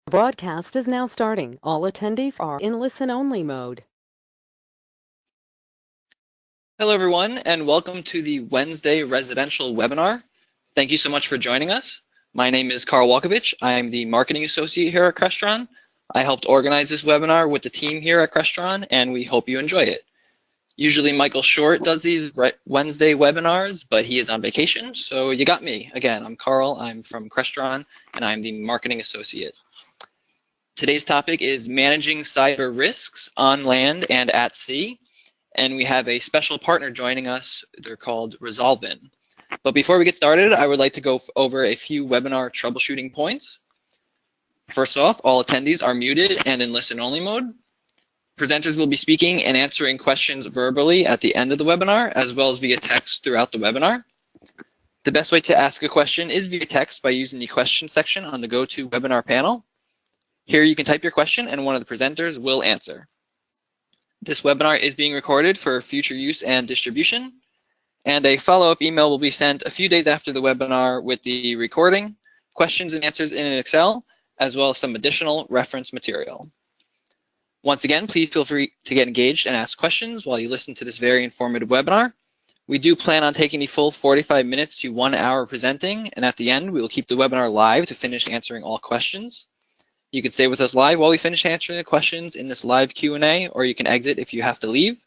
Broadcast is now starting. All attendees are in listen-only mode. Hello, everyone, and welcome to the Wednesday residential webinar. Thank you so much for joining us. My name is Carl Walkovich. I am the marketing associate here at Crestron. I helped organize this webinar with the team here at Crestron, and we hope you enjoy it. Usually Michael Short does these Wednesday webinars, but he is on vacation, so you got me. Again, I'm Carl. I'm from Crestron, and I'm the marketing associate. Today's topic is managing cyber risks on land and at sea. And we have a special partner joining us. They're called Resolvn. But before we get started, I would like to go over a few webinar troubleshooting points. First off, all attendees are muted and in listen-only mode. Presenters will be speaking and answering questions verbally at the end of the webinar, as well as via text throughout the webinar. The best way to ask a question is via text by using the question section on the GoToWebinar panel. Here you can type your question and one of the presenters will answer. This webinar is being recorded for future use and distribution, and a follow-up email will be sent a few days after the webinar with the recording, questions and answers in Excel, as well as some additional reference material. Once again, please feel free to get engaged and ask questions while you listen to this very informative webinar. We do plan on taking the full 45 minutes to 1 hour presenting, and at the end, we will keep the webinar live to finish answering all questions. You can stay with us live while we finish answering the questions in this live Q&A, or you can exit if you have to leave.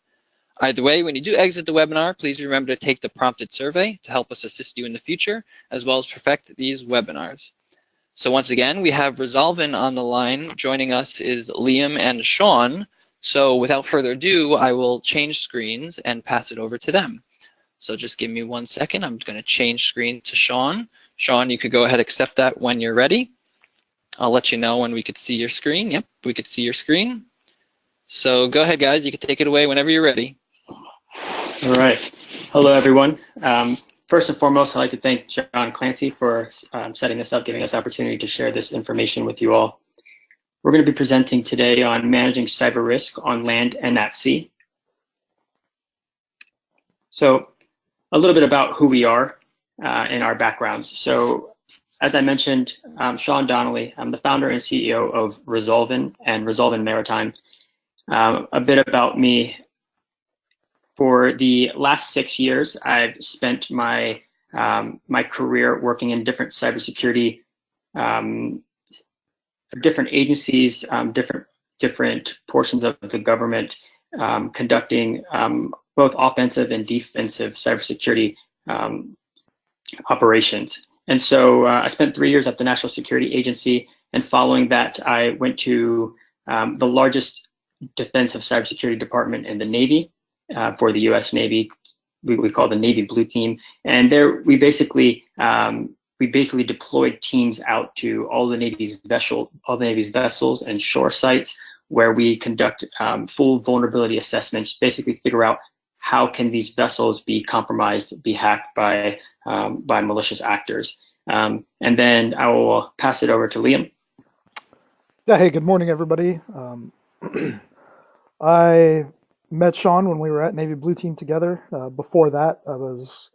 Either way, when you do exit the webinar, please remember to take the prompted survey to help us assist you in the future, as well as perfect these webinars. So once again, we have Resolvn on the line. Joining us is Liam and Sean. So without further ado, I will change screens and pass it over to them. So just give me 1 second. I'm going to change screen to Sean. Sean, you could go ahead and accept that when you're ready. I'll let you know when we could see your screen. Yep, we could see your screen. So go ahead, guys. You can take it away whenever you're ready. All right. Hello, everyone. First and foremost, I'd like to thank John Clancy for setting this up, giving us the opportunity to share this information with you all. We're going to be presenting today on managing cyber risk on land and at sea. So a little bit about who we are and our backgrounds. So as I mentioned, I'm Sean Donnelly. I'm the founder and CEO of Resolvn and Resolvn Maritime. A bit about me. For the last 6 years, I've spent my my career working in different cybersecurity, different agencies, different portions of the government, conducting both offensive and defensive cybersecurity operations. And so I spent 3 years at the National Security Agency, and following that, I went to the largest defensive cybersecurity department in the Navy for the U.S. Navy. We call the Navy Blue Team, and there we basically deployed teams out to all the Navy's vessels and shore sites, where we conduct full vulnerability assessments, basically figure out how can these vessels be compromised, be hacked by malicious actors. And then I will pass it over to Liam. Yeah, hey, good morning, everybody. I met Sean when we were at Navy Blue Team together. Before that, I was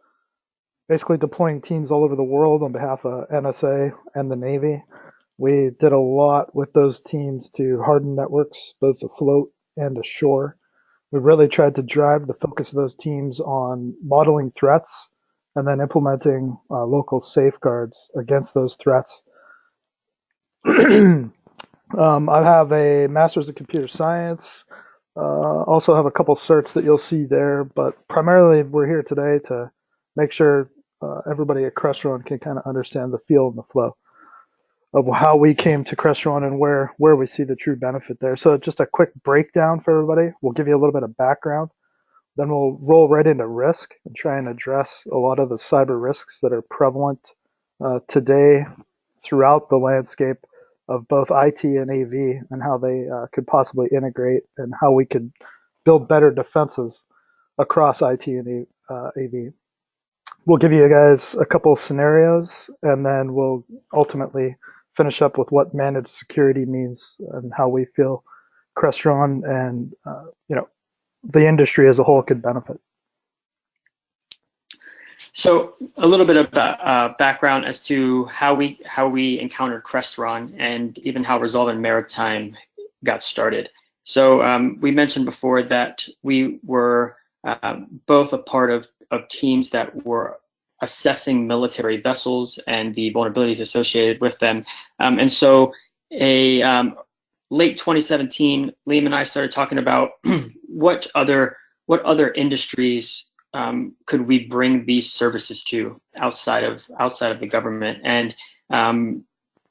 basically deploying teams all over the world on behalf of NSA and the Navy. We did a lot with those teams to harden networks, both afloat and ashore. We really tried to drive the focus of those teams on modeling threats and then implementing local safeguards against those threats. I have a master's in computer science. Also have a couple certs that you'll see there, but primarily we're here today to make sure everybody at Crestron can kind of understand the feel and the flow of how we came to Crestron and where we see the true benefit there. So just a quick breakdown for everybody. We'll give you a little bit of background. Then we'll roll right into risk and try and address a lot of the cyber risks that are prevalent today throughout the landscape of both IT and AV, and how they could possibly integrate, and how we could build better defenses across IT and AV. We'll give you guys a couple of scenarios, and then we'll ultimately finish up with what managed security means and how we feel Crestron and the industry as a whole could benefit. So a little bit of background as to how we encountered Crestron and even how Resolvn Maritime got started. So we mentioned before that we were both a part of teams that were assessing military vessels and the vulnerabilities associated with them. And so late 2017, Liam and I started talking about what other industries could we bring these services to outside of the government. And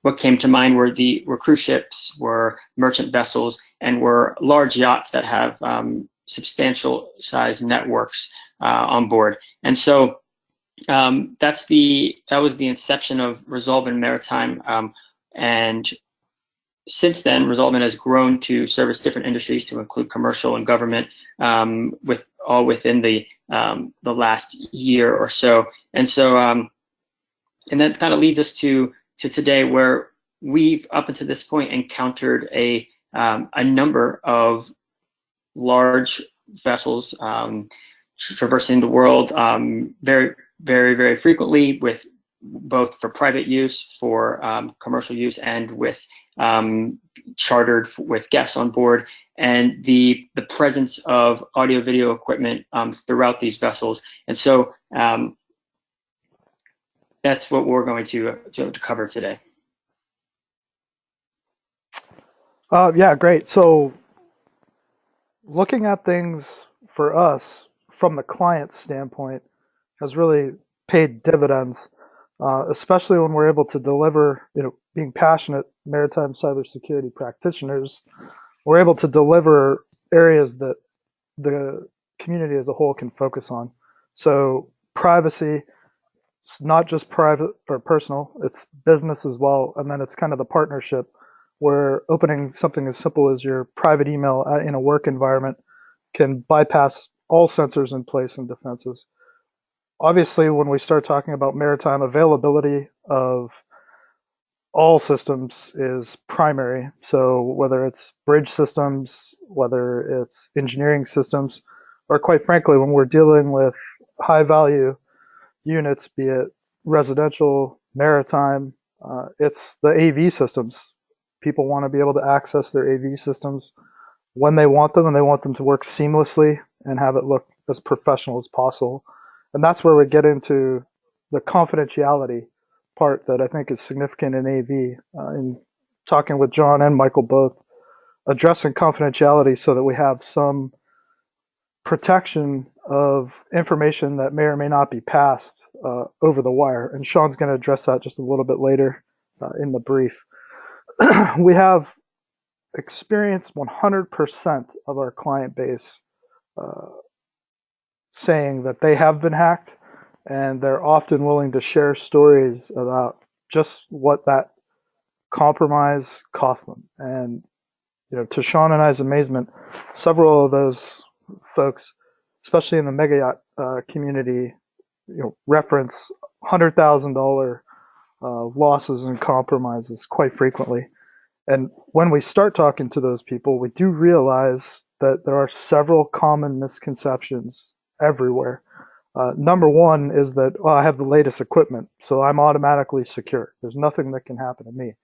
what came to mind were cruise ships, were merchant vessels, and were large yachts that have substantial size networks on board. And so that was the inception of Resolvn Maritime. And since then, Resolvn has grown to service different industries to include commercial and government, with all within the last year or so. And so, and that kind of leads us to today, where we've up until this point encountered a number of large vessels traversing the world very, very, very frequently, with both for private use, for commercial use, and with chartered with guests on board, and the presence of audio video equipment throughout these vessels. And so that's what we're going to cover today. Yeah, great. So looking at things for us from the client standpoint has really paid dividends, especially when we're able to deliver, being passionate maritime cybersecurity practitioners, we're able to deliver areas that the community as a whole can focus on. So privacy, it's not just private or personal, it's business as well. And then it's kind of the partnership where opening something as simple as your private email in a work environment can bypass all sensors in place and defenses. Obviously, when we start talking about maritime, availability of all systems is primary. So whether it's bridge systems, whether it's engineering systems, or quite frankly, when we're dealing with high value units, be it residential, maritime, it's the AV systems. People want to be able to access their AV systems when they want them, and they want them to work seamlessly and have it look as professional as possible. And that's where we get into the confidentiality part that I think is significant in AV. In talking with John and Michael both, addressing confidentiality so that we have some protection of information that may or may not be passed over the wire. And Sean's going to address that just a little bit later in the brief. We have experienced 100% of our client base saying that they have been hacked, and they're often willing to share stories about just what that compromise cost them. And to Sean and I's amazement, several of those folks, especially in the mega yacht community, reference $100,000 losses and compromises quite frequently. And when we start talking to those people, we do realize that there are several common misconceptions everywhere. Number one is that, I have the latest equipment, so I'm automatically secure. There's nothing that can happen to me.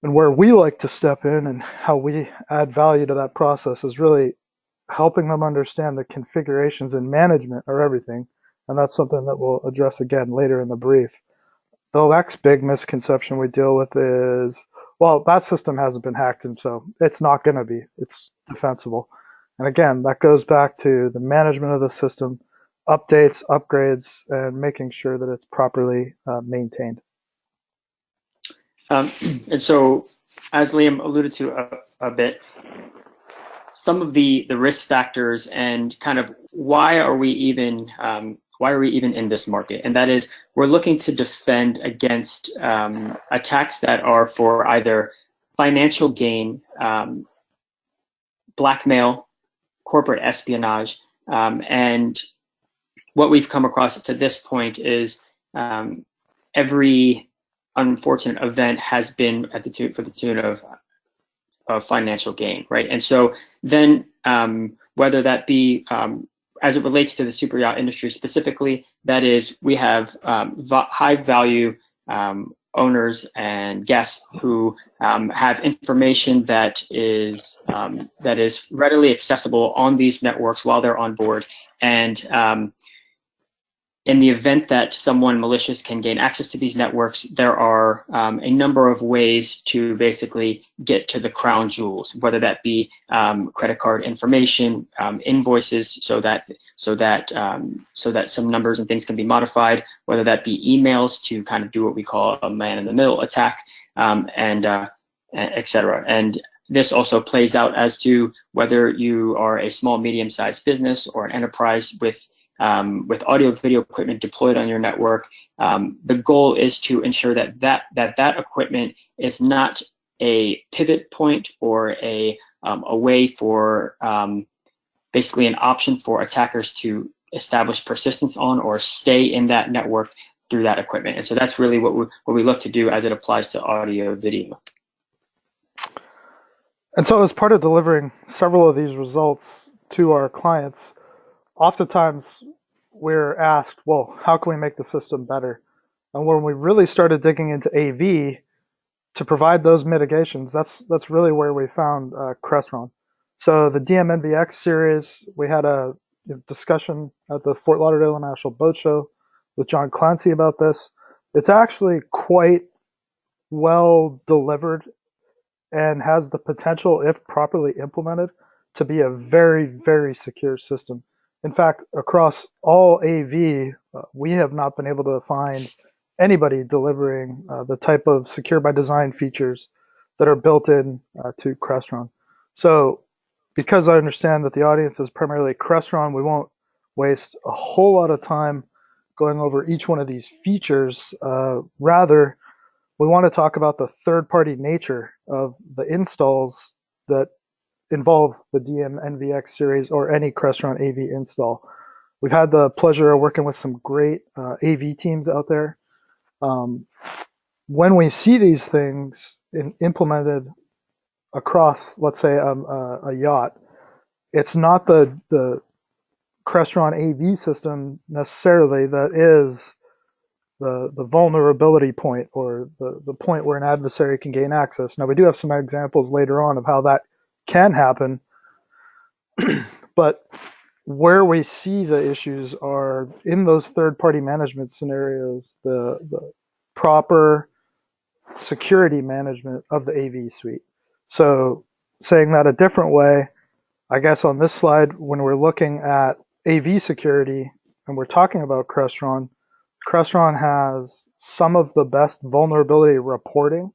And where we like to step in and how we add value to that process is really helping them understand that configurations and management are everything. And that's something that we'll address again later in the brief. The next big misconception we deal with is, well, that system hasn't been hacked, and so it's not going to be. It's defensible. And again, that goes back to the management of the system, updates, upgrades, and making sure that it's properly maintained. And so, as Liam alluded to a bit, some of the risk factors and kind of why are we even in this market? And that is, we're looking to defend against attacks that are for either financial gain, blackmail, corporate espionage, and what we've come across to this point is every unfortunate event has been for the tune of financial gain, right? And so then whether that be as it relates to the super yacht industry specifically, that is, we have high value owners and guests who have information that is readily accessible on these networks while they're on board. And in the event that someone malicious can gain access to these networks, there are a number of ways to basically get to the crown jewels, whether that be credit card information, invoices, so that some numbers and things can be modified, whether that be emails to kind of do what we call a man-in-the-middle attack, and et cetera. And this also plays out as to whether you are a small, medium-sized business or an enterprise with audio video equipment deployed on your network. The goal is to ensure that equipment is not a pivot point or a way for basically an option for attackers to establish persistence on or stay in that network through that equipment. And so that's really what we look to do as it applies to audio video. And so as part of delivering several of these results to our clients, oftentimes we're asked, well, how can we make the system better? And when we really started digging into AV to provide those mitigations, that's really where we found Crestron. So the DMNVX series, we had a discussion at the Fort Lauderdale International Boat Show with John Clancy about this. It's actually quite well delivered and has the potential, if properly implemented, to be a very, very secure system. In fact, across all AV, we have not been able to find anybody delivering the type of secure by design features that are built in to Crestron. So because I understand that the audience is primarily Crestron, we won't waste a whole lot of time going over each one of these features. Rather, we want to talk about the third-party nature of the installs that involve the DMNVX series or any Crestron AV install. We've had the pleasure of working with some great AV teams out there. When we see these things implemented across, let's say, a yacht, it's not the Crestron AV system necessarily that is the vulnerability point or the point where an adversary can gain access. Now, we do have some examples later on of how that can happen, but where we see the issues are in those third-party management scenarios, the proper security management of the AV suite. So saying that a different way, I guess on this slide, when we're looking at AV security and we're talking about Crestron, Crestron has some of the best vulnerability reporting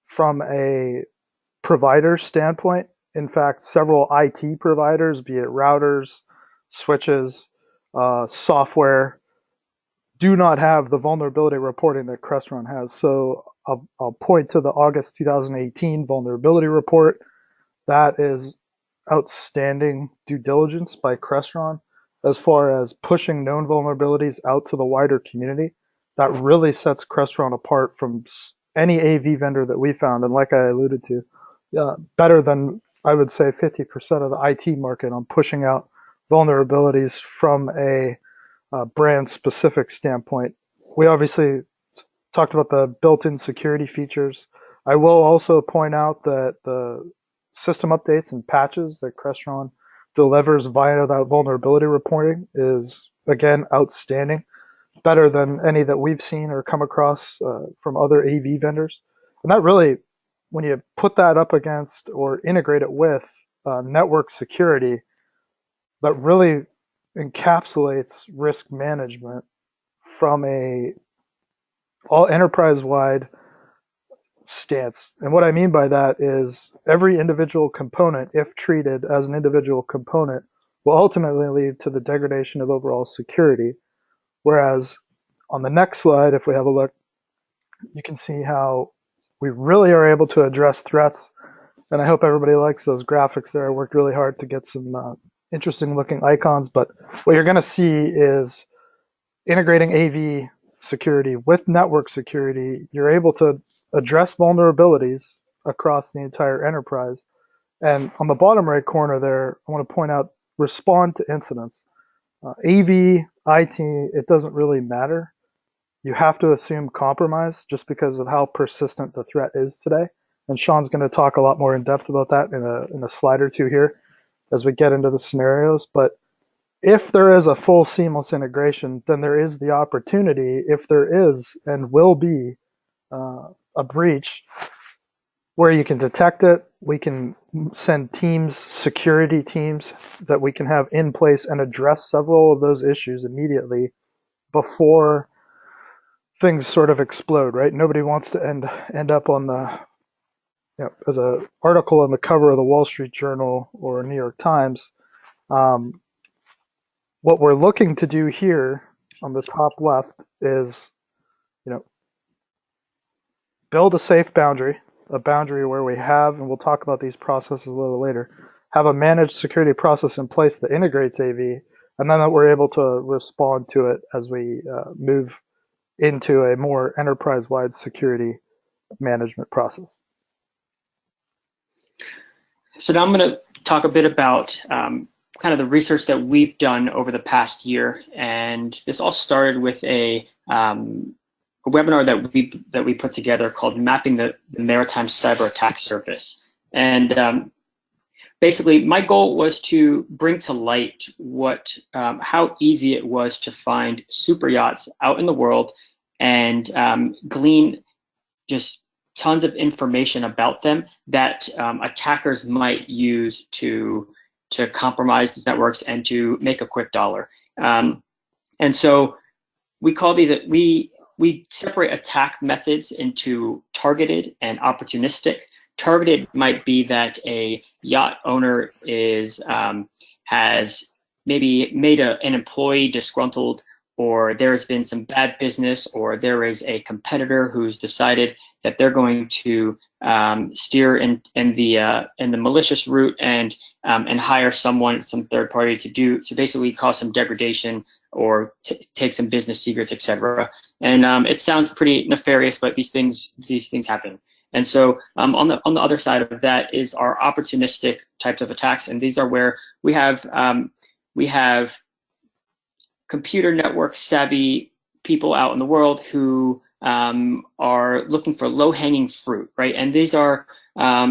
from a provider standpoint. In fact, several IT providers, be it routers, switches, software, do not have the vulnerability reporting that Crestron has. So I'll point to the August 2018 vulnerability report. That is outstanding due diligence by Crestron as far as pushing known vulnerabilities out to the wider community. That really sets Crestron apart from any AV vendor that we found. And like I alluded to, better than, I would say, 50% of the IT market on pushing out vulnerabilities from a brand specific standpoint. We obviously talked about the built-in security features. I will also point out that the system updates and patches that Crestron delivers via that vulnerability reporting is, again, outstanding, better than any that we've seen or come across from other AV vendors. And that really, when you put that up against or integrate it with network security, that really encapsulates risk management from a all enterprise-wide stance. And what I mean by that is every individual component, if treated as an individual component, will ultimately lead to the degradation of overall security. Whereas on the next slide, if we have a look, you can see how we really are able to address threats. And I hope everybody likes those graphics there. I worked really hard to get some interesting looking icons, but what you're going to see is integrating AV security with network security. You're able to address vulnerabilities across the entire enterprise. And on the bottom right corner there, I want to point out respond to incidents. AV, IT, it doesn't really matter. You have to assume compromise just because of how persistent the threat is today. And Sean's going to talk a lot more in depth about that in a slide or two here as we get into the scenarios. But if there is a full seamless integration, then there is the opportunity, if there is and will be a breach, where you can detect it. We can send teams, security teams that we can have in place and address several of those issues immediately before things sort of explode, right? Nobody wants to end up on the as a article on the cover of the Wall Street Journal or New York Times. Um, what we're looking to do here on the top left is, you know, build a safe boundary, a boundary where we have, and we'll talk about these processes a little later, have a managed security process in place that integrates AV, and then that we're able to respond to it as we move into a more enterprise-wide security management process. So now I'm going to talk a bit about kind of the research that we've done over the past year, and this all started with a webinar that we put together called "Mapping the Maritime Cyber Attack Surface." And basically, my goal was to bring to light how easy it was to find super yachts out in the world and glean just tons of information about them that attackers might use to compromise these networks and to make a quick dollar. And so we call these, we separate attack methods into targeted and opportunistic. Targeted might be that a yacht owner has maybe made an employee disgruntled, or there has been some bad business, or there is a competitor who's decided that they're going to steer in the malicious route and hire some third party to basically cause some degradation or take some business secrets, etc. And it sounds pretty nefarious, but these things happen. And so on the other side of that is our opportunistic types of attacks, and these are where we have computer network savvy people out in the world who are looking for low-hanging fruit, right? And these are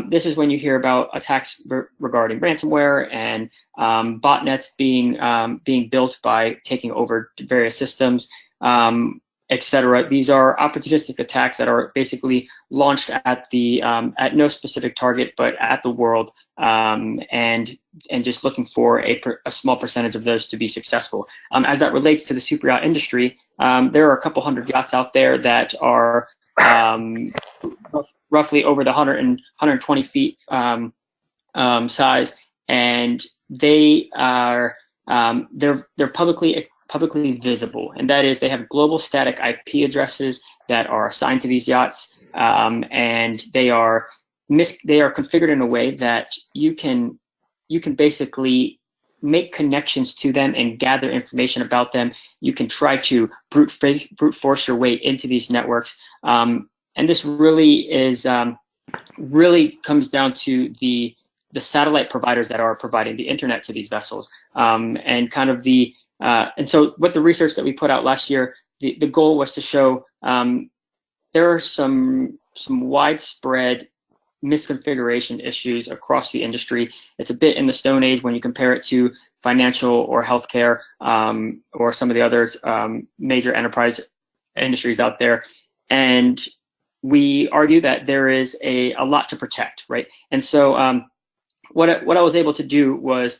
this is when you hear about attacks regarding ransomware and botnets being built by taking over various systems, etc. These are opportunistic attacks that are basically launched at no specific target, but at the world, and just looking for a small percentage of those to be successful. As that relates to the super yacht industry, there are a couple hundred yachts out there that are roughly over the 120 feet size, and they are they're publicly visible, and that is they have global static IP addresses that are assigned to these yachts, and they are configured in a way that you can basically make connections to them and gather information about them. You can try to brute force your way into these networks, and this really comes down to the satellite providers that are providing the internet to these vessels, and kind of and so with the research that we put out last year, the goal was to show there are some widespread misconfiguration issues across the industry. It's a bit in the Stone Age when you compare it to financial or healthcare, or some of the others major enterprise industries out there. And we argue that there is a lot to protect, right? And so what I was able to do was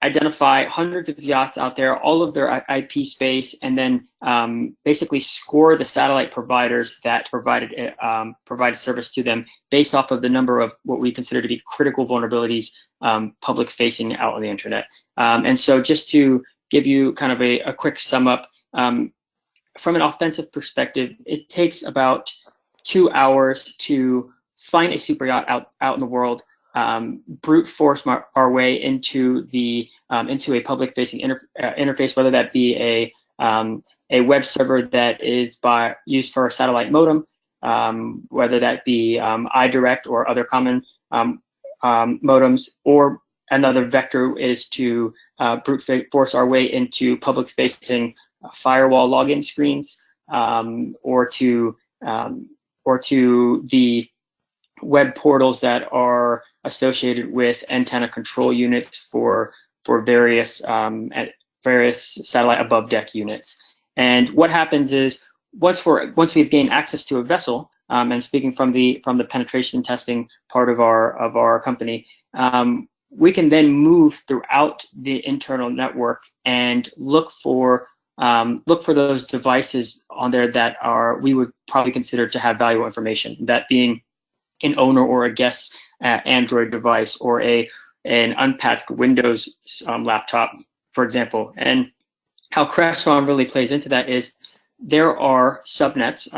identify hundreds of yachts out there, all of their IP space, and then basically score the satellite providers that provided service to them based off of the number of what we consider to be critical vulnerabilities public facing out on the internet. And so just to give you kind of a quick sum up, from an offensive perspective, it takes about 2 hours to find a super yacht out in the world, brute force our way into a public-facing interface, whether that be a web server that is used for a satellite modem, whether that be iDirect or other common modems, or another vector is to force our way into public-facing firewall login screens, or to the web portals that are associated with antenna control units for various satellite above deck units. And what happens is once we've gained access to a vessel, and speaking from the penetration testing part of our company, we can then move throughout the internal network and look for those devices on there that we would probably consider to have valuable information. That being an owner or a guest Android device, or an unpatched Windows laptop, for example. And how Crestron really plays into that is there are subnets,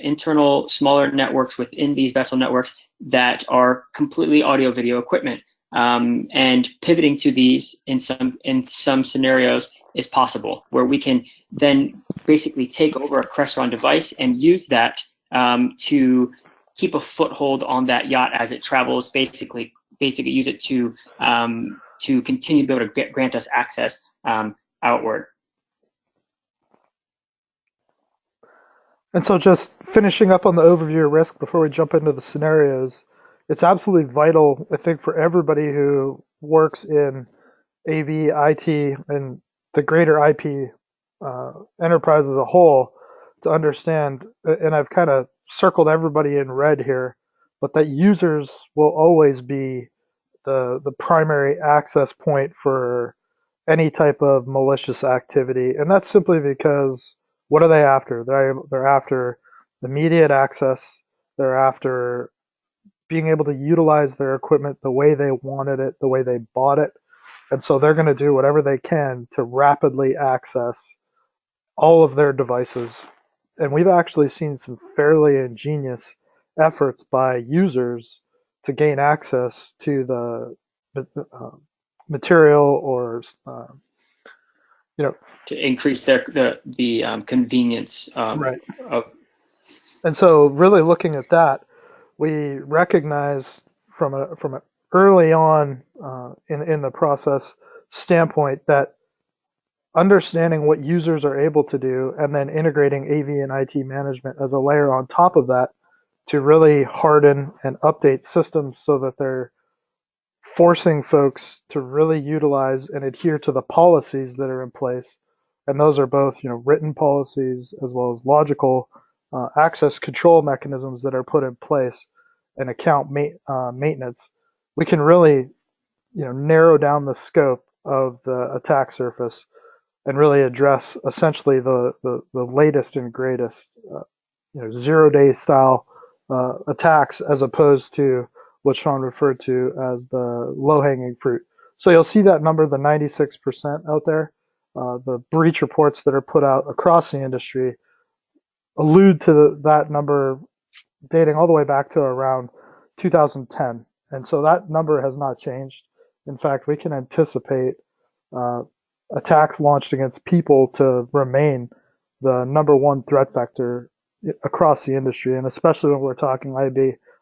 internal smaller networks within these vessel networks that are completely audio-video equipment, and pivoting to these in some scenarios is possible, where we can then basically take over a Crestron device and use that to keep a foothold on that yacht as it travels. Basically use it to continue to be able to grant us access outward. And so just finishing up on the overview of risk before we jump into the scenarios, it's absolutely vital, I think, for everybody who works in AV, IT, and the greater IP enterprise as a whole to understand, and I've kind of circled everybody in red here, but that users will always be the primary access point for any type of malicious activity. And that's simply because what are they after? They're after immediate access. They're after being able to utilize their equipment the way they wanted it, the way they bought it. And so they're going to do whatever they can to rapidly access all of their devices. And we've actually seen some fairly ingenious efforts by users to gain access to the material, or to increase the convenience right. of. And so really looking at that, we recognize from an early on in the process standpoint that understanding what users are able to do and then integrating AV and IT management as a layer on top of that to really harden and update systems so that they're forcing folks to really utilize and adhere to the policies that are in place. And those are both, written policies as well as logical access control mechanisms that are put in place, and account maintenance. We can really, narrow down the scope of the attack surface and really address essentially the latest and greatest, 0-day style attacks, as opposed to what Sean referred to as the low-hanging fruit. So you'll see that number, the 96% out there. The breach reports that are put out across the industry allude to that number dating all the way back to around 2010. And so that number has not changed. In fact, we can anticipate attacks launched against people to remain the number one threat vector across the industry, and especially when we're talking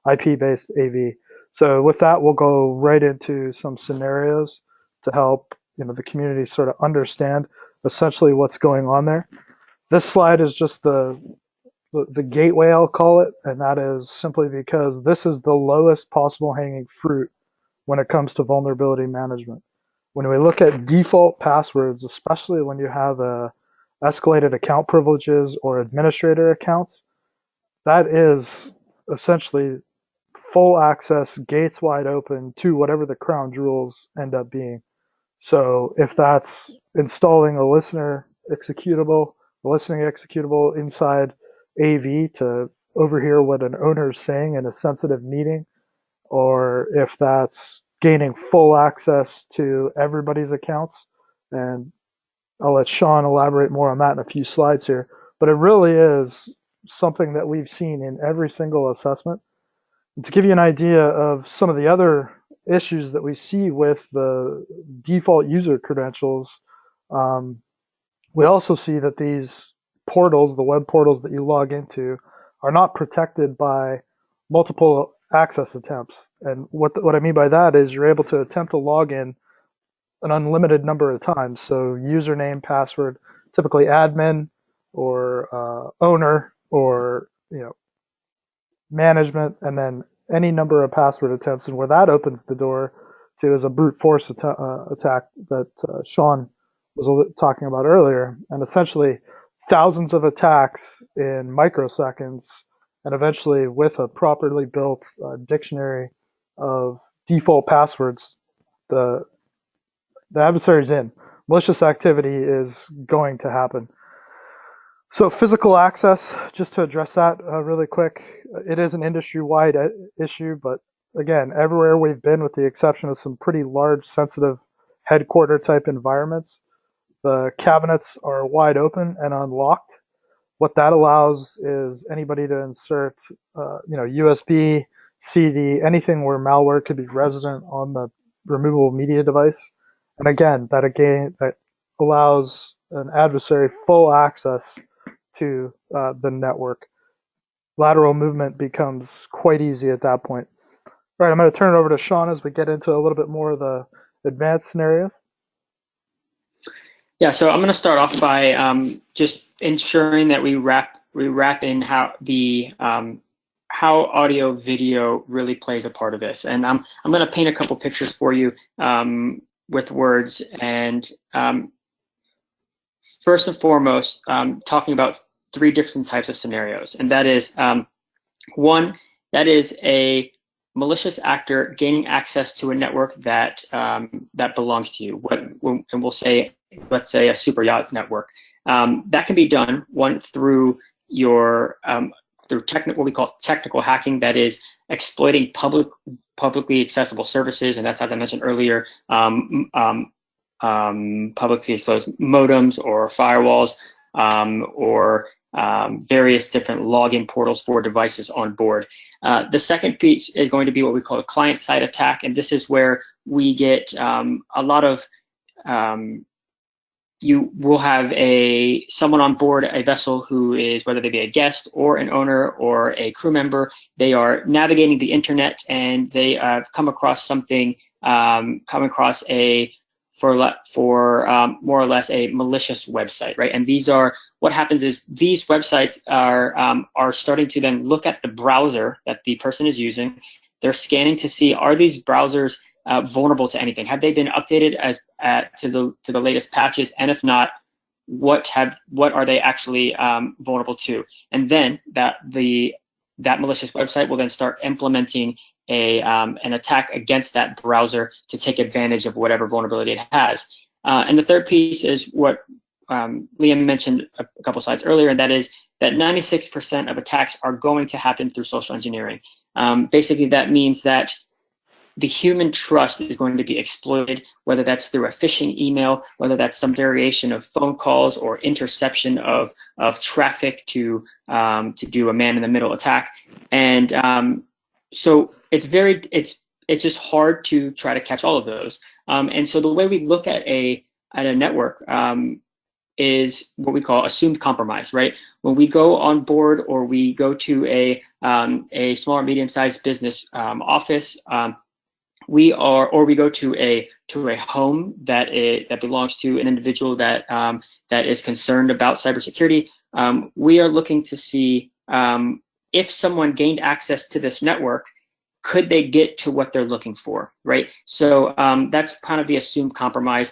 IP-based AV. So with that, we'll go right into some scenarios to help the community sort of understand essentially what's going on there. This slide is just the gateway, I'll call it, and that is simply because this is the lowest possible hanging fruit when it comes to vulnerability management. When we look at default passwords, especially when you have escalated account privileges or administrator accounts, that is essentially full access, gates wide open to whatever the crown jewels end up being. So if that's installing a listening executable inside AV to overhear what an owner is saying in a sensitive meeting, or if that's gaining full access to everybody's accounts, and I'll let Sean elaborate more on that in a few slides here, but it really is something that we've seen in every single assessment. And to give you an idea of some of the other issues that we see with the default user credentials, we also see that these portals, the web portals that you log into, are not protected by multiple access attempts. And what I mean by that is you're able to attempt to log in an unlimited number of times. So username, password, typically admin or owner or management, and then any number of password attempts. And where that opens the door to is a brute force attack that Sean was talking about earlier, and essentially thousands of attacks in microseconds, and eventually with a properly built dictionary of default passwords, the adversary's in. Malicious activity is going to happen. So physical access, just to address that really quick, it is an industry-wide issue, but again, everywhere we've been, with the exception of some pretty large, sensitive headquarter type environments, the cabinets are wide open and unlocked. What that allows is anybody to insert, USB, CD, anything where malware could be resident on the removable media device. And again, that allows an adversary full access to the network. Lateral movement becomes quite easy at that point. All right, I'm going to turn it over to Sean as we get into a little bit more of the advanced scenarios. Yeah, so I'm going to start off by just ensuring that we wrap in how audio video really plays a part of this, and I'm going to paint a couple pictures for you with words. And first and foremost, talking about 3 different types of scenarios, and that is one, that is a malicious actor gaining access to a network that that belongs to you. And we'll say, let's say, a super yacht network. That can be done through your what we call technical hacking, that is exploiting publicly accessible services, and that's, as I mentioned earlier, publicly exposed modems or firewalls, or various different login portals for devices on board. The second piece is going to be what we call a client-side attack, and this is where we get a lot of you will have someone on board a vessel who is, whether they be a guest or an owner or a crew member, they are navigating the internet and they have come across something, for more or less a malicious website, right? And what happens is these websites are starting to then look at the browser that the person is using. They're scanning to see, are these browsers vulnerable to anything? Have they been updated to the latest patches? And if not, what are they actually vulnerable to? And then that malicious website will then start implementing an attack against that browser to take advantage of whatever vulnerability it has. And the third piece is what Liam mentioned a couple slides earlier, and that is that 96% of attacks are going to happen through social engineering. Basically, that means that the human trust is going to be exploited, whether that's through a phishing email, whether that's some variation of phone calls or interception of traffic to do a man-in-the-middle attack. And so it's just hard to try to catch all of those. And so the way we look at a network is what we call assumed compromise, right? When we go on board or we go to a small or medium-sized business office, we go to a home that belongs to an individual that is concerned about cybersecurity. We are looking to see if someone gained access to this network, could they get to what they're looking for, right? So that's kind of the assumed compromise.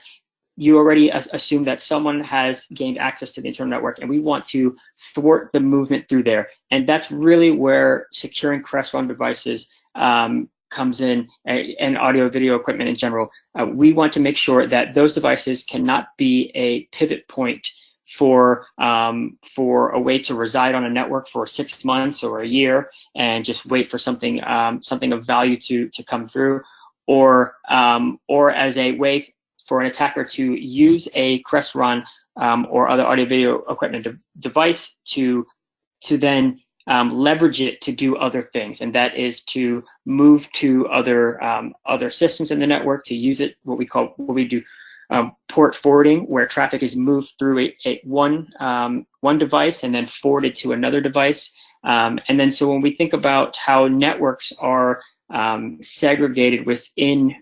You already assume that someone has gained access to the internal network, and we want to thwart the movement through there. And that's really where securing Crestron devices comes in, and audio video equipment in general. We want to make sure that those devices cannot be a pivot point for a way to reside on a network for 6 months or a year and just wait for something of value to come through, or as a way for an attacker to use a Crestron or other audio video equipment device to then leverage it to do other things, and that is to move to other systems in the network, to use it what we do port forwarding, where traffic is moved through one device and then forwarded to another device. And then so when we think about how networks are segregated within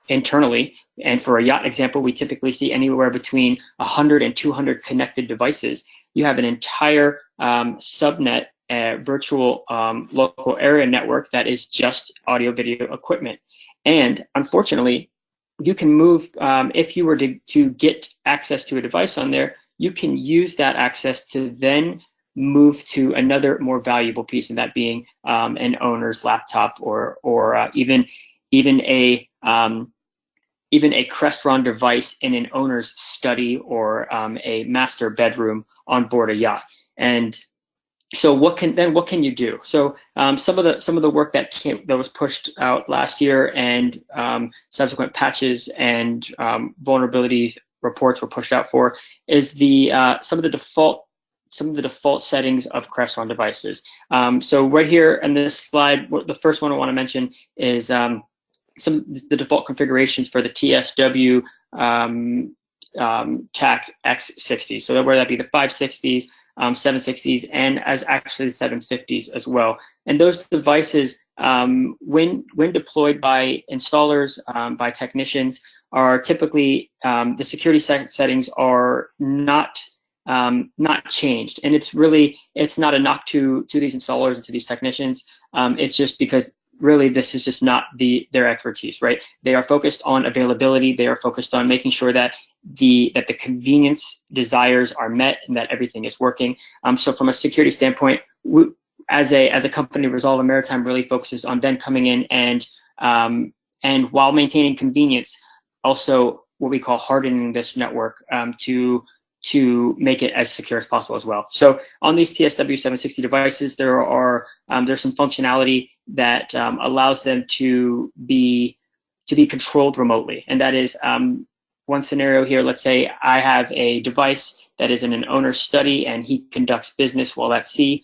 internally. And for a yacht example, we typically see anywhere between 100 and 200 connected devices. You have an entire subnet, virtual local area network that is just audio video equipment. And unfortunately, you can move, if you were to get access to a device on there, you can use that access to then move to another more valuable piece, and that being an owner's laptop or even a Crestron device in an owner's study or a master bedroom on board a yacht. And so what can you do? So some of the work that was pushed out last year, and subsequent patches and vulnerability reports were pushed out for, is some of the default settings of Crestron devices. So right here in this slide, the first one I want to mention is the default configurations for the TSW TAC X60. So whether that be the 560s, 760s, and as actually the 750s as well. And those devices, when deployed by installers, by technicians, are typically the security settings are not changed. And it's not a knock to these installers and to these technicians. It's just because really this is just not their expertise, right? They are focused on availability. They are focused on making sure that the convenience desires are met and that everything is working. So from a security standpoint, as a company, Resolvn Maritime really focuses on then coming in and while maintaining convenience, also what we call hardening this network to make it as secure as possible as well. So on these TSW 760 devices, there's some functionality that allows them to be controlled remotely, and that is one scenario here. Let's say I have a device that is in an owner's study and he conducts business while at sea.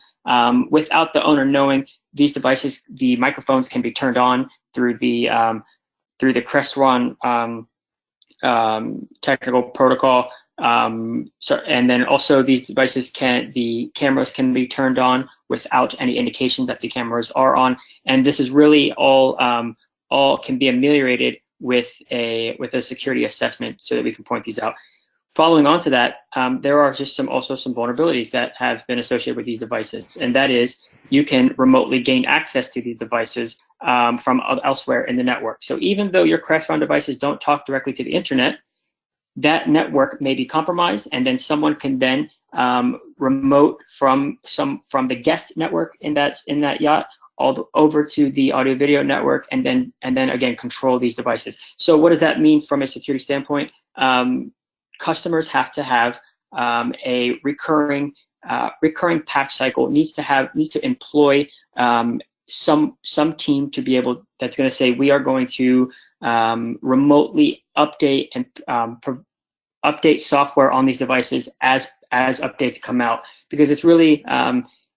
Without the owner knowing, these devices, the microphones can be turned on through the Crestron technical protocol. And then also these devices the cameras can be turned on without any indication that the cameras are on. And this is really all can be ameliorated with a security assessment so that we can point these out. Following on to that, there are just also some vulnerabilities that have been associated with these devices, and that is you can remotely gain access to these devices from elsewhere in the network. So even though your Crestron devices don't talk directly to the internet, that network may be compromised, and then someone can then remote from the guest network in that yacht all over to the audio video network, and then again control these devices. So what does that mean from a security standpoint? Customers have to have a recurring patch cycle. Needs to employ some team to be able, that's going to say we are going to remotely update and update software on these devices as updates come out, because it's really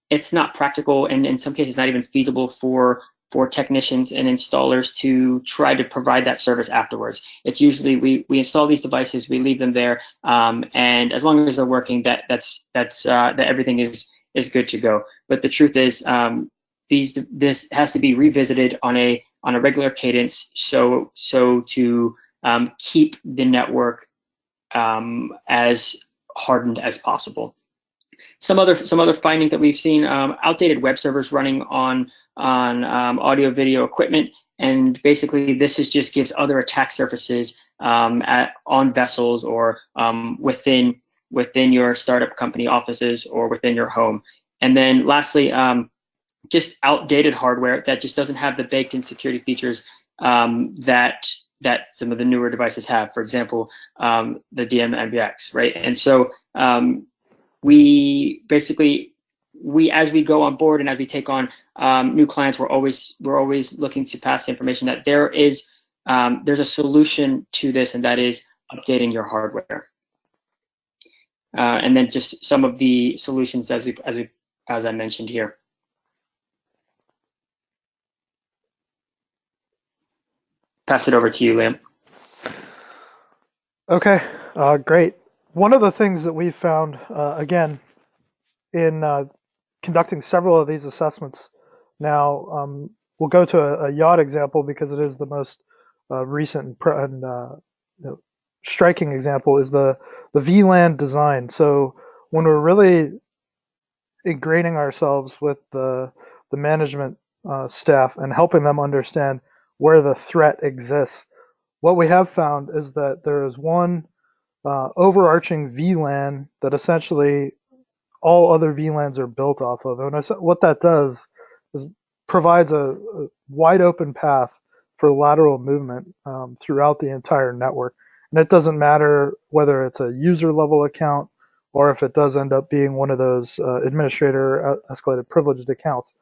it's not practical, and in some cases not even feasible for technicians and installers to try to provide that service afterwards. It's usually we install these devices, we leave them there, and as long as they're working, that everything is good to go. But the truth is, this has to be revisited on a regular cadence, so to keep the network as hardened as possible. Some other findings that we've seen: outdated web servers running on audio video equipment, and basically this just gives other attack surfaces on vessels or within your startup company offices or within your home. And then lastly, just outdated hardware that just doesn't have the baked-in security features that some of the newer devices have. For example, the DMMBX, right? And so as we go on board and as we take on new clients, we're always looking to pass the information that there's a solution to this, and that is updating your hardware. And then just some of the solutions as I mentioned here. Pass it over to you, Liam. Okay, great. One of the things that we found, again, in conducting several of these assessments now, we'll go to a yacht example because it is the most recent and you know, striking example is the VLAN design. So when we're really ingraining ourselves with the management staff and helping them understand where the threat exists, what we have found is that there is one overarching VLAN that essentially all other VLANs are built off of. And what that does is provides a wide open path for lateral movement throughout the entire network. And it doesn't matter whether it's a user level account or if it does end up being one of those administrator escalated privileged accounts.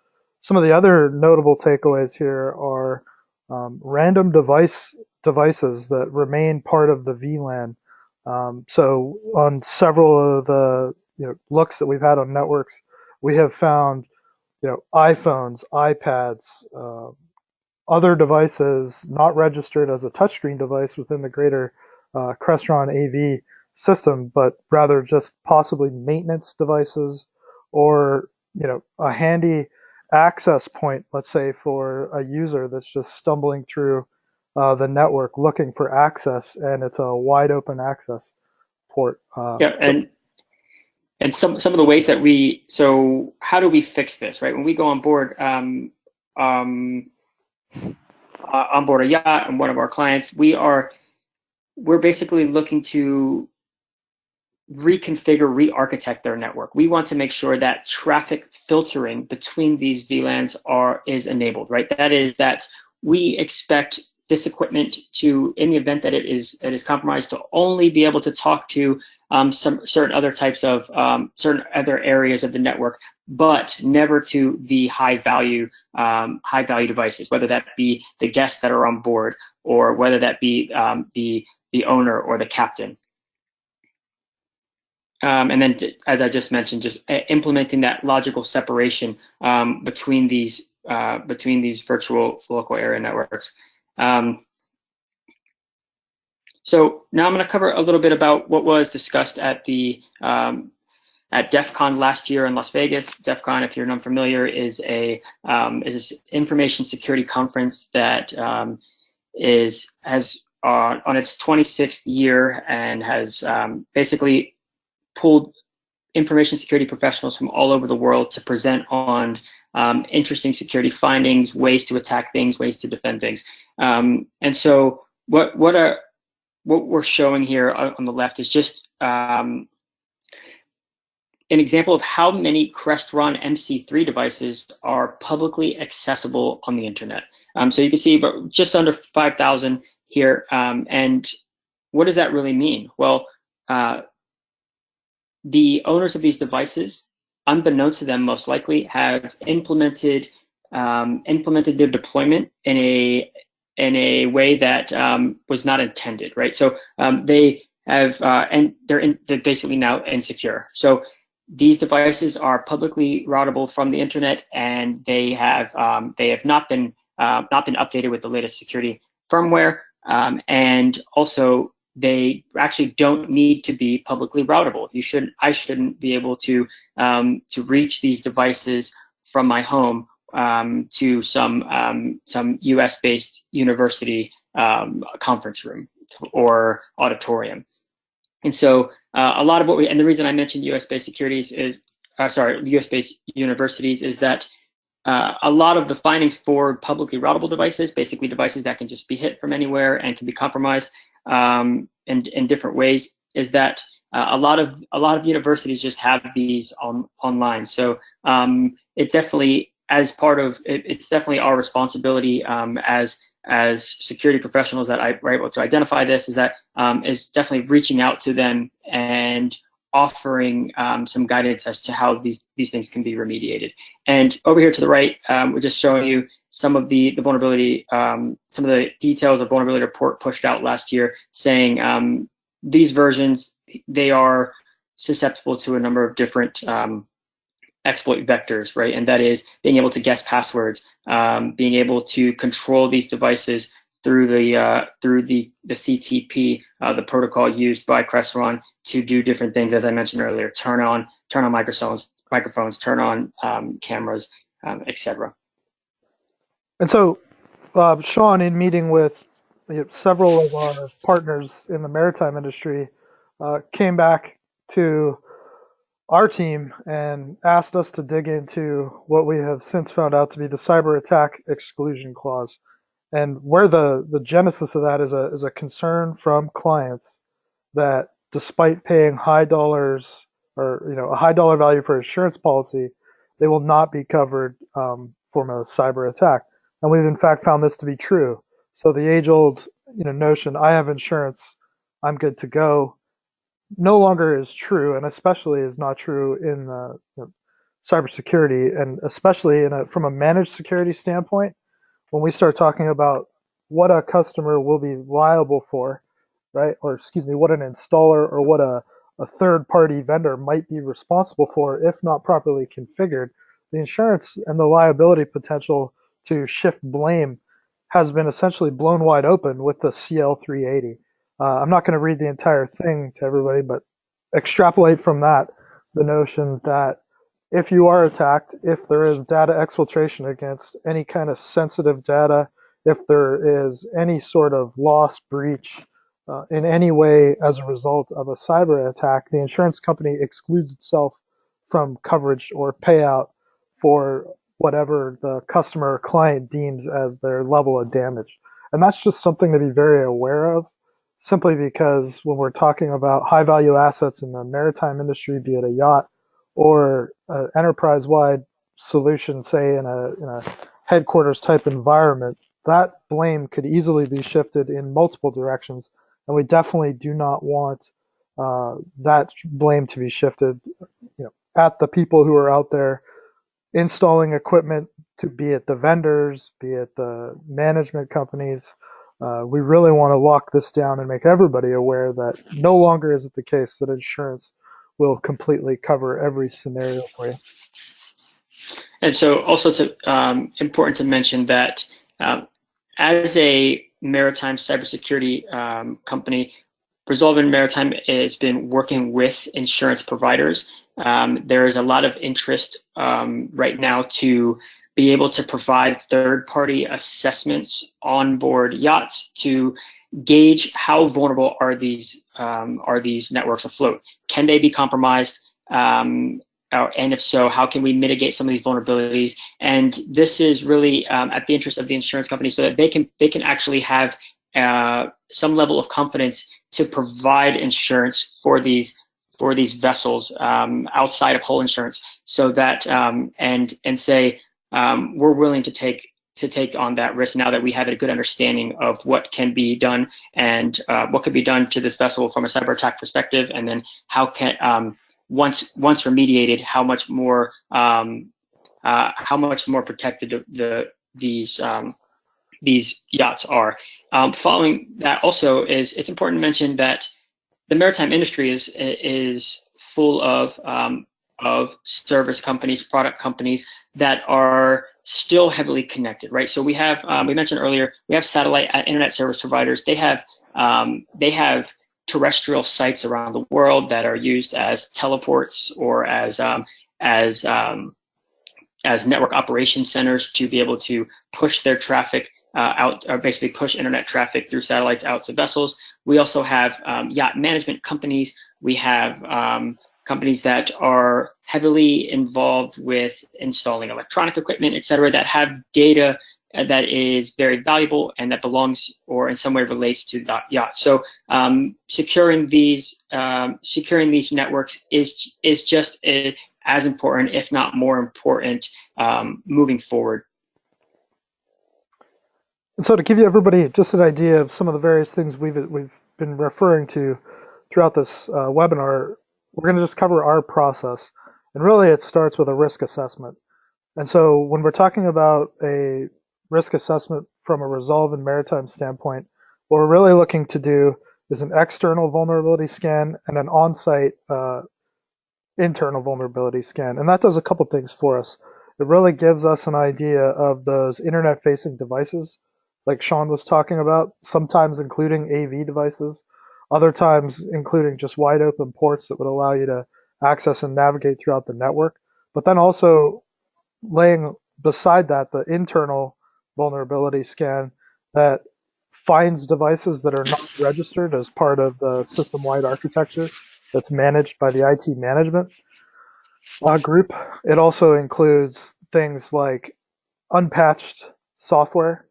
Some of the other notable takeaways here are random devices that remain part of the VLAN. So on several of the looks that we've had on networks, we have found iPhones, iPads, other devices not registered as a touchscreen device within the greater Crestron AV system, but rather just possibly maintenance devices or a handy access point, let's say for a user that's just stumbling through the network looking for access, and it's a wide open access port. Yeah, and some of the ways that so how do we fix this, right? When we go on board a yacht and one of our clients, we're basically looking to reconfigure, re-architect their network. We want to make sure that traffic filtering between these VLANs is enabled, right? That is that we expect this equipment to, in the event that it is compromised, to only be able to talk to some certain other types of certain other areas of the network, but never to the high value devices, whether that be the guests that are on board or whether that be the owner or the captain. And then, as I just mentioned, just implementing that logical separation between these virtual local area networks. So now I'm going to cover a little bit about what was discussed at DEF CON last year in Las Vegas. DEF CON, if you're unfamiliar, is an information security conference that has on its 26th year and has basically pulled information security professionals from all over the world to present on interesting security findings, ways to attack things, ways to defend things. And so what we're showing here on the left is just an example of how many Crestron MC3 devices are publicly accessible on the internet. So you can see about just under 5,000 here. And what does that really mean? Well, the owners of these devices, unbeknownst to them, most likely have implemented their deployment in a way that was not intended, right? So they have and they're basically now insecure. So these devices are publicly routable from the internet, and they have not been updated with the latest security firmware, and also they actually don't need to be publicly routable. I shouldn't be able to reach these devices from my home to some US-based university conference room or auditorium. And so a lot of and the reason I mentioned US-based US-based universities is that a lot of the findings for publicly routable devices, basically devices that can just be hit from anywhere and can be compromised in different ways, is that a lot of universities just have these online. So it definitely, as part of it's definitely our responsibility as security professionals that we're able to identify this, is definitely reaching out to them and offering some guidance as to how these things can be remediated. And over here to the right, we're just showing you some of the vulnerability, some of the details of vulnerability report pushed out last year, saying these versions, they are susceptible to a number of different exploit vectors, right? And that is being able to guess passwords, being able to control these devices through the CTP, the protocol used by Crestron to do different things, as I mentioned earlier, turn on microphones, turn on cameras, etc. And so, Sean, in meeting with several of our partners in the maritime industry came back to our team and asked us to dig into what we have since found out to be the cyber attack exclusion clause. And where the genesis of that is a concern from clients that despite paying high dollars or a high dollar value for insurance policy, they will not be covered from a cyber attack. And we've in fact found this to be true. So the age-old notion, I have insurance, I'm good to go, no longer is true, and especially is not true in cybersecurity, and especially from a managed security standpoint. When we start talking about what a customer will be liable for, right? Or excuse me, what an installer or what a third party vendor might be responsible for if not properly configured, the insurance and the liability potential to shift blame has been essentially blown wide open with the CL 380. I'm not going to read the entire thing to everybody, but extrapolate from that the notion that if you are attacked, if there is data exfiltration against any kind of sensitive data, if there is any sort of loss, breach in any way as a result of a cyber attack, the insurance company excludes itself from coverage or payout for whatever the customer or client deems as their level of damage. And that's just something to be very aware of, simply because when we're talking about high value assets in the maritime industry, be it a yacht or an enterprise wide solution, say in a headquarters type environment, that blame could easily be shifted in multiple directions. And we definitely do not want that blame to be shifted at the people who are out there installing equipment, to be it the vendors, be it the management companies. We really want to lock this down and make everybody aware that no longer is it the case that insurance will completely cover every scenario for you. And so also important to mention that as a maritime cybersecurity company, Resolvn Maritime has been working with insurance providers. There is a lot of interest right now to be able to provide third-party assessments on board yachts to gauge how vulnerable are these networks afloat. Can they be compromised? And if so, how can we mitigate some of these vulnerabilities? And this is really at the interest of the insurance company, so that they can actually have some level of confidence to provide insurance for these vessels outside of hull insurance, so that and say we're willing to take on that risk now that we have a good understanding of what can be done and what could be done to this vessel from a cyber attack perspective, and then how can once remediated, how much more protected these yachts are. Following that, also it's important to mention that the maritime industry is full of service companies, product companies that are still heavily connected, right? So we have we mentioned earlier, we have satellite internet service providers. They have terrestrial sites around the world that are used as teleports or as network operation centers to be able to push their traffic out, or basically push internet traffic through satellites out to vessels. We also have yacht management companies. We have companies that are heavily involved with installing electronic equipment, et cetera, that have data that is very valuable and that belongs or in some way relates to that yacht. So securing these networks is just as important, if not more important, moving forward. And so to give you everybody just an idea of some of the various things we've been referring to throughout this webinar, we're going to just cover our process. And really it starts with a risk assessment. And so when we're talking about a risk assessment from a Resolvn Maritime standpoint, what we're really looking to do is an external vulnerability scan and an on-site internal vulnerability scan. And that does a couple things for us. It really gives us an idea of those internet-facing devices, like Sean was talking about, sometimes including AV devices, other times including just wide open ports that would allow you to access and navigate throughout the network. But then also laying beside that the internal vulnerability scan that finds devices that are not registered as part of the system-wide architecture that's managed by the IT management group. It also includes things like unpatched software,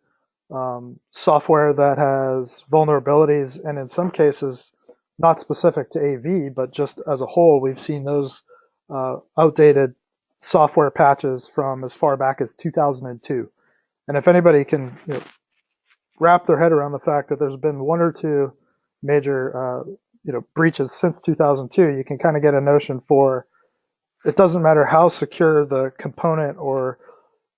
software that has vulnerabilities, and in some cases, not specific to AV, but just as a whole, we've seen those outdated software patches from as far back as 2002. And if anybody can wrap their head around the fact that there's been one or two major breaches since 2002, you can kind of get a notion for it doesn't matter how secure the component or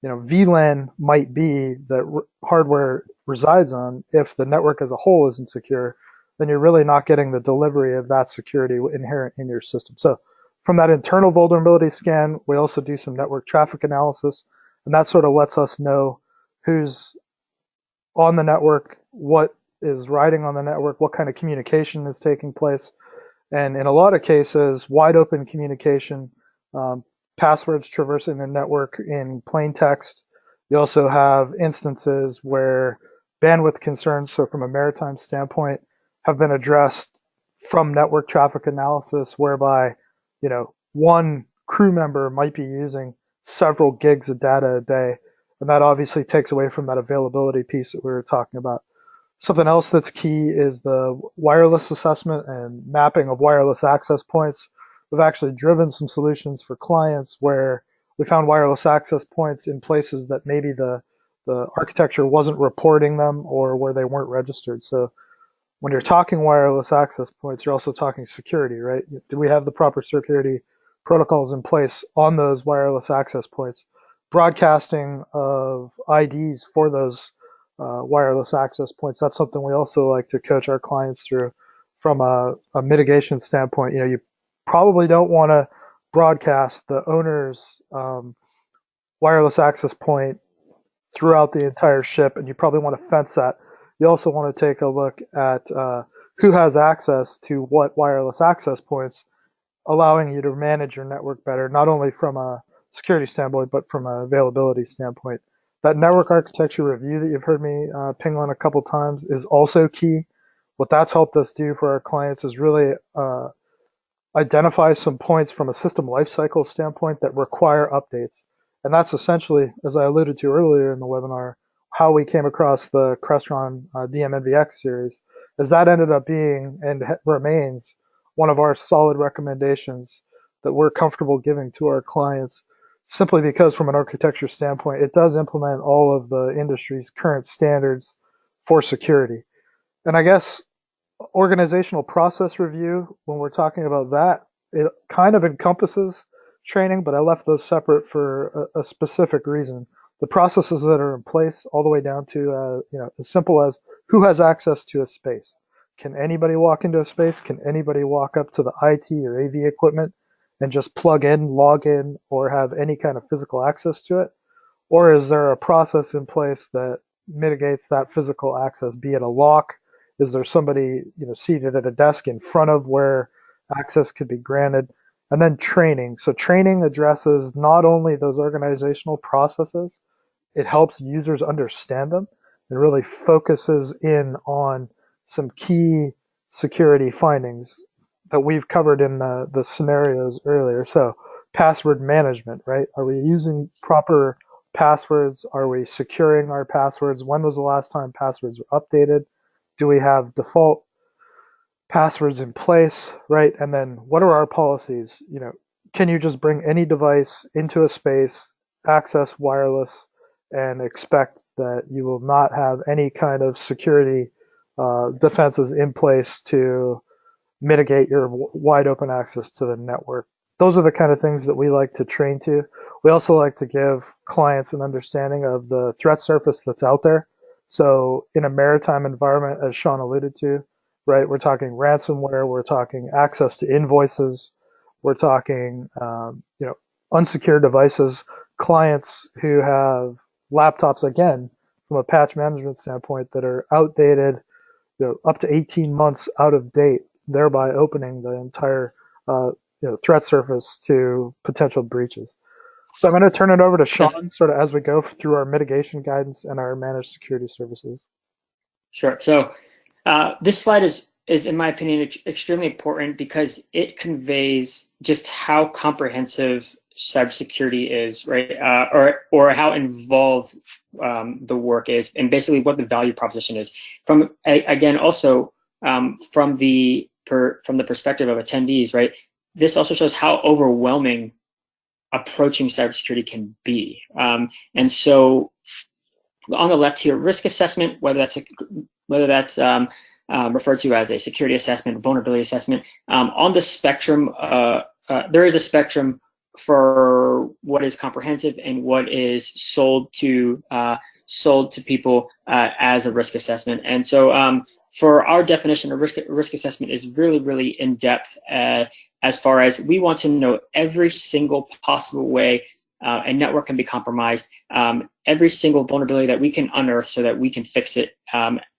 VLAN might be that hardware resides on. If the network as a whole isn't secure, then you're really not getting the delivery of that security inherent in your system. So from that internal vulnerability scan, we also do some network traffic analysis, and that sort of lets us know who's on the network, what is riding on the network, what kind of communication is taking place. And in a lot of cases, wide open communication, passwords traversing the network in plain text. You also have instances where bandwidth concerns, so from a maritime standpoint, have been addressed from network traffic analysis, whereby, one crew member might be using several gigs of data a day. And that obviously takes away from that availability piece that we were talking about. Something else that's key is the wireless assessment and mapping of wireless access points. We've actually driven some solutions for clients where we found wireless access points in places that maybe the architecture wasn't reporting them or where they weren't registered. So when you're talking wireless access points, you're also talking security, right? Do we have the proper security protocols in place on those wireless access points? Broadcasting of IDs for those wireless access points. That's something we also like to coach our clients through from a mitigation standpoint. You probably don't want to broadcast the owner's wireless access point throughout the entire ship, and you probably want to fence that. You also want to take a look at who has access to what wireless access points, allowing you to manage your network better, not only from a security standpoint, but from an availability standpoint. That network architecture review that you've heard me ping on a couple times is also key. What that's helped us do for our clients is really identify some points from a system lifecycle standpoint that require updates. And that's essentially, as I alluded to earlier in the webinar, how we came across the Crestron DMNVX series, as that ended up being and remains one of our solid recommendations that we're comfortable giving to our clients, simply because from an architecture standpoint, it does implement all of the industry's current standards for security. And I guess organizational process review, when we're talking about that, it kind of encompasses training, but I left those separate for a specific reason. The processes that are in place, all the way down to as simple as who has access to a space. Can anybody walk into a space? Can anybody walk up to the IT or AV equipment and just plug in, log in, or have any kind of physical access to it? Or is there a process in place that mitigates that physical access, be it a lock? Is there somebody seated at a desk in front of where access could be granted? And then training. So training addresses not only those organizational processes, it helps users understand them and really focuses in on some key security findings that we've covered in the scenarios earlier. So password management, right? Are we using proper passwords? Are we securing our passwords? When was the last time passwords were updated? Do we have default passwords in place, right? And then what are our policies? Can you just bring any device into a space, access wireless, and expect that you will not have any kind of security defenses in place to mitigate your wide open access to the network? Those are the kind of things that we like to train to. We also like to give clients an understanding of the threat surface that's out there. So in a maritime environment, as Sean alluded to, right, we're talking ransomware, we're talking access to invoices, we're talking unsecured devices, clients who have laptops, again, from a patch management standpoint, that are outdated, up to 18 months out of date, thereby opening the entire threat surface to potential breaches. So I'm going to turn it over to Sean, sort of as we go through our mitigation guidance and our managed security services. Sure. So this slide is in my opinion extremely important because it conveys just how comprehensive cybersecurity is, right? Or how involved the work is, and basically what the value proposition is. From again, also from the perspective of attendees, right? This also shows how overwhelming approaching cybersecurity can be. And so on the left here, risk assessment, whether that's referred to as a security assessment, vulnerability assessment. On the spectrum, there is a spectrum for what is comprehensive and what is sold to people as a risk assessment. And so for our definition of risk assessment is really, really in depth as far as we want to know every single possible way a network can be compromised, every single vulnerability that we can unearth so that we can fix it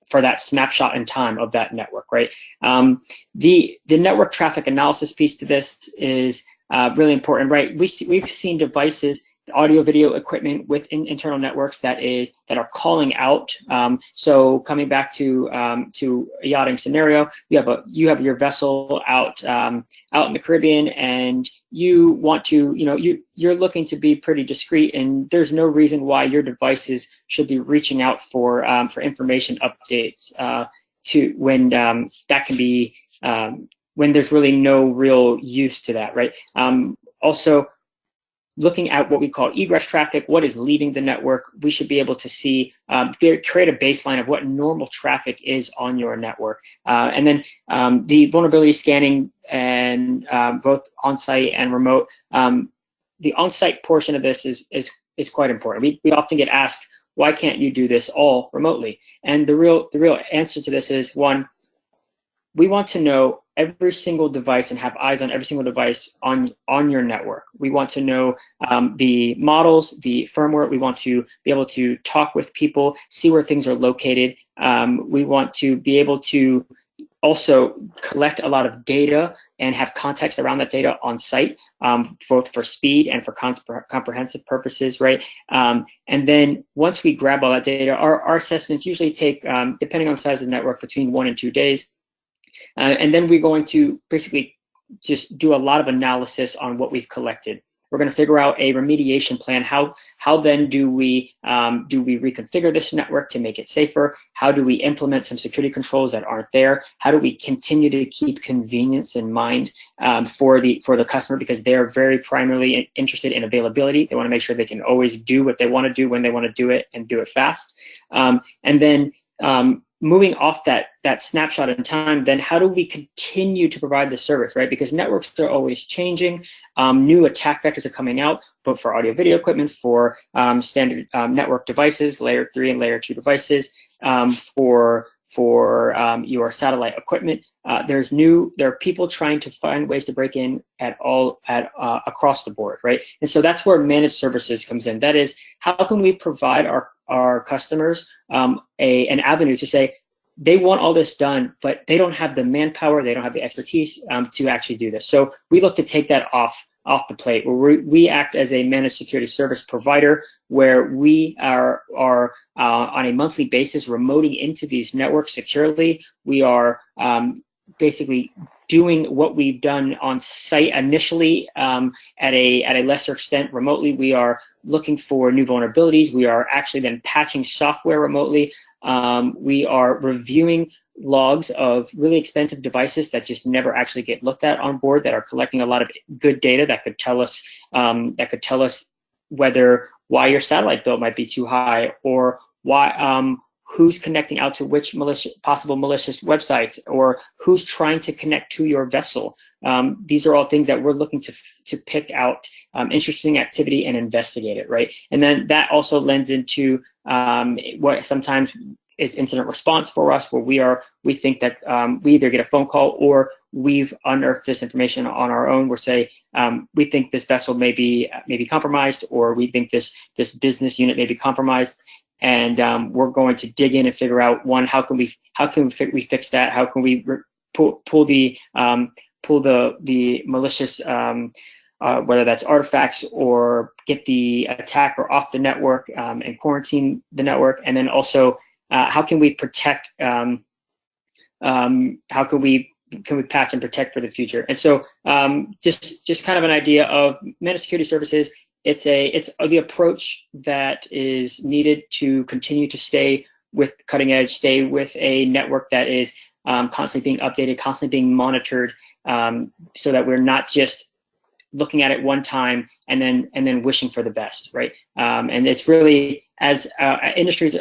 for that snapshot in time of that network, right? The network traffic analysis piece to this is really important, right? We've seen devices, audio video equipment with internal networks that are calling out. So coming back to a yachting scenario, you have your vessel out in the Caribbean, and you want to, you're looking to be pretty discreet, and there's no reason why your devices should be reaching out for information updates to when that can be when there's really no real use to that, right? Also, looking at what we call egress traffic, what is leaving the network, we should be able to see, create a baseline of what normal traffic is on your network. And then the vulnerability scanning and both on-site and remote. The on-site portion of this is quite important. We often get asked, why can't you do this all remotely? And the real answer to this is, one, we want to know every single device and have eyes on every single device on your network. We want to know the models, the firmware. We want to be able to talk with people, see where things are located. We want to be able to also collect a lot of data and have context around that data on site, both for speed and for comprehensive purposes, right? And then once we grab all that data, our assessments usually take, depending on the size of the network, between 1 and 2 days. And then we're going to basically just do a lot of analysis on what we've collected. We're going to figure out a remediation plan. How then do we reconfigure this network to make it safer? How do we implement some security controls that aren't there? How do we continue to keep convenience in mind for the customer, because they are very primarily interested in availability. They want to make sure they can always do what they want to do when they want to do it and do it fast. And then moving off that snapshot in time, then how do we continue to provide the service, right? Because networks are always changing. New attack vectors are coming out, both for audio video equipment, for standard network devices, layer 3 and layer 2 devices, for your satellite equipment. There are people trying to find ways to break in across the board, right? And so that's where managed services comes in. That is, how can we provide our customers an avenue to say they want all this done, but they don't have the manpower, they don't have the expertise to actually do this. So we look to take that off the plate, where we act as a managed security service provider, where we are on a monthly basis remoting into these networks securely. We are basically doing what we've done on site initially at a lesser extent remotely. We are looking for new vulnerabilities. We are actually then patching software remotely. We are reviewing logs of really expensive devices that just never actually get looked at on board, that are collecting a lot of good data that could tell us why your satellite bill might be too high, or why who's connecting out to which possible malicious websites, or who's trying to connect to your vessel. These are all things that we're looking to pick out interesting activity and investigate it, right? And then that also lends into what sometimes is incident response for us, where we think that we either get a phone call or we've unearthed this information on our own. We're say we think this vessel may be compromised, or we think this business unit may be compromised, and we're going to dig in and figure out, one, how can we fix that? How can we pull the malicious whether that's artifacts, or get the attacker off the network and quarantine the network, and then also how can we protect, how can we patch and protect for the future? And so just kind of an idea of managed security services. It's the approach that is needed to continue to stay with cutting edge, stay with a network that is constantly being updated, constantly being monitored, so that we're not just looking at it one time and then wishing for the best, right? And it's really, as industries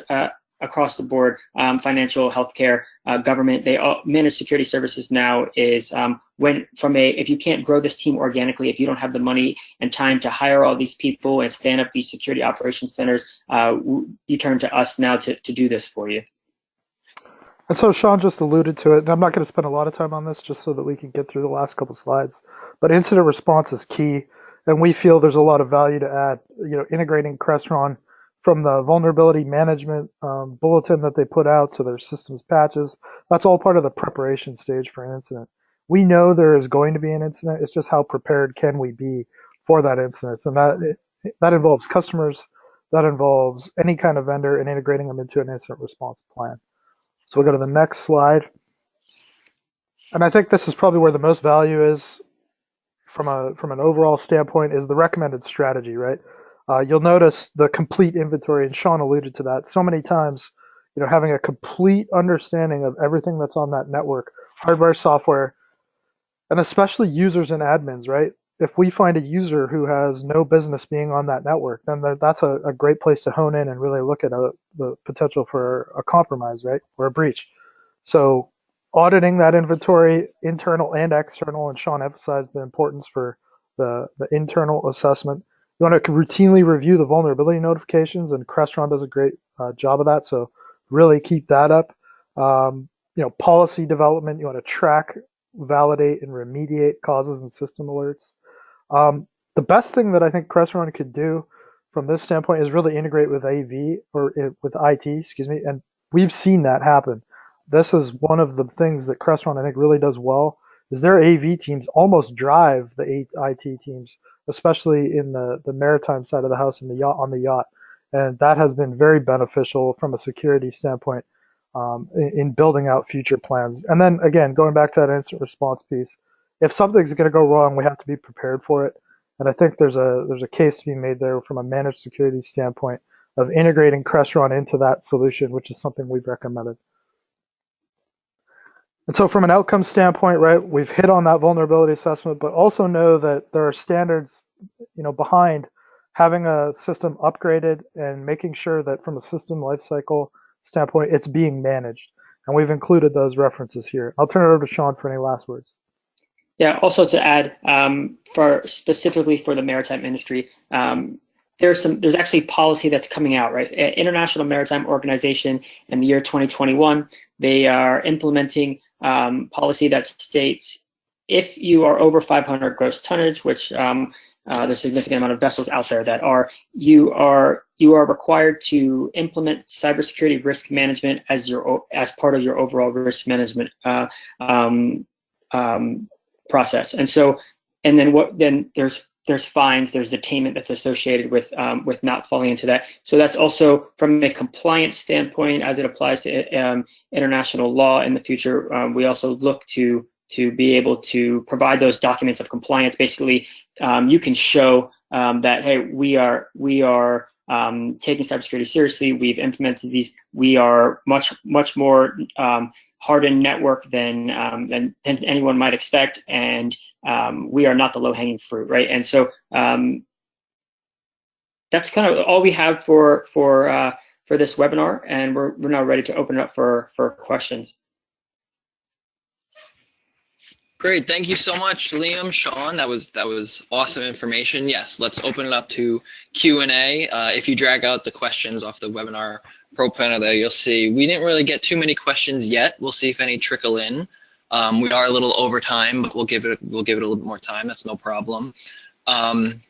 across the board, financial, healthcare, government, they all managed security services now is if you can't grow this team organically, if you don't have the money and time to hire all these people and stand up these security operations centers, you turn to us now to do this for you. And so Sean just alluded to it, and I'm not going to spend a lot of time on this just so that we can get through the last couple slides. But incident response is key, and we feel there's a lot of value to add. Integrating Crestron from the vulnerability management bulletin that they put out to their systems patches, that's all part of the preparation stage for an incident. We know there is going to be an incident. It's just how prepared can we be for that incident, and that involves customers, that involves any kind of vendor, and integrating them into an incident response plan. So we'll go to the next slide. And I think this is probably where the most value is from an overall standpoint, is the recommended strategy, right? You'll notice the complete inventory, and Sean alluded to that so many times, having a complete understanding of everything that's on that network, hardware, software, and especially users and admins, right? If we find a user who has no business being on that network, then that's a great place to hone in and really look at the potential for a compromise, right, or a breach. So auditing that inventory, internal and external, and Sean emphasized the importance for the internal assessment. You want to routinely review the vulnerability notifications, and Crestron does a great job of that, so really keep that up. Policy development, you want to track, validate, and remediate causes and system alerts. The best thing that I think Crestron could do from this standpoint is really integrate with AV or with IT, and we've seen that happen. This is one of the things that Crestron I think really does well, is their AV teams almost drive the IT teams, especially in the maritime side of the house and on the yacht, and that has been very beneficial from a security standpoint in building out future plans. And then again, going back to that incident response piece, if something's going to go wrong, we have to be prepared for it. And I think there's a case to be made there from a managed security standpoint of integrating Crestron into that solution, which is something we've recommended. And so from an outcome standpoint, right, we've hit on that vulnerability assessment, but also know that there are standards, behind having a system upgraded and making sure that from a system lifecycle standpoint, it's being managed. And we've included those references here. I'll turn it over to Sean for any last words. Yeah, also to add, specifically for the maritime industry, there's actually policy that's coming out, right? International Maritime Organization in the year 2021, they are implementing policy that states if you are over 500 gross tonnage, which there's a significant amount of vessels out there that are, you are required to implement cybersecurity risk management as part of your overall risk management process. And so, and then there's fines, there's detainment that's associated with not falling into that. So that's also from a compliance standpoint as it applies to international law in the future. We also look to be able to provide those documents of compliance. Basically, you can show that, hey, we are taking cybersecurity seriously. We've implemented these. We are much more hardened network than anyone might expect, and we are not the low-hanging fruit, right? And so that's kind of all we have for this webinar, and we're now ready to open it up for questions. Great, thank you so much, Liam, Sean. That was awesome information. Yes, let's open it up to Q&A. If you drag out the questions off the webinar pro panel there, you'll see we didn't really get too many questions yet. We'll see if any trickle in. We are a little over time, but we'll give it a little bit more time. That's no problem.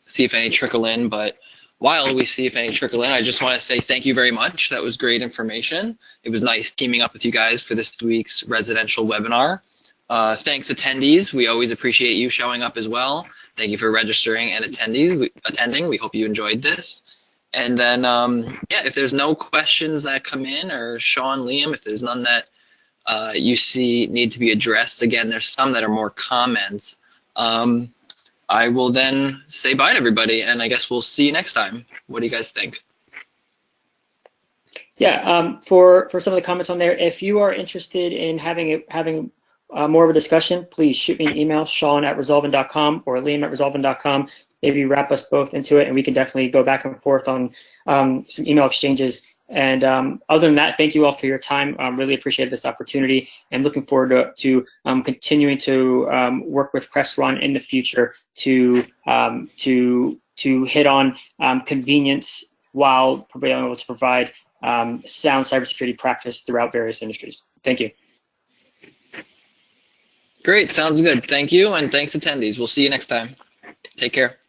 See if any trickle in. But while we see if any trickle in, I just want to say thank you very much. That was great information. It was nice teaming up with you guys for this week's residential webinar. Thanks attendees. We always appreciate you showing up as well. Thank you for registering and attending. We hope you enjoyed this. And then, yeah, if there's no questions that come in, or Sean, Liam, if there's none that you see need to be addressed, again, there's some that are more comments. I will then say bye to everybody, and I guess we'll see you next time. What do you guys think? Yeah, for some of the comments on there, if you are interested in having more of a discussion, please shoot me an email, Sean@resolvn.com or Liam@resolvn.com. Maybe wrap us both into it, and we can definitely go back and forth on some email exchanges. And other than that, thank you all for your time. Really appreciate this opportunity, and looking forward to continuing to work with Crestron in the future to hit on convenience while being able to provide sound cybersecurity practice throughout various industries. Thank you. Great, sounds good. Thank you, and thanks attendees. We'll see you next time. Take care.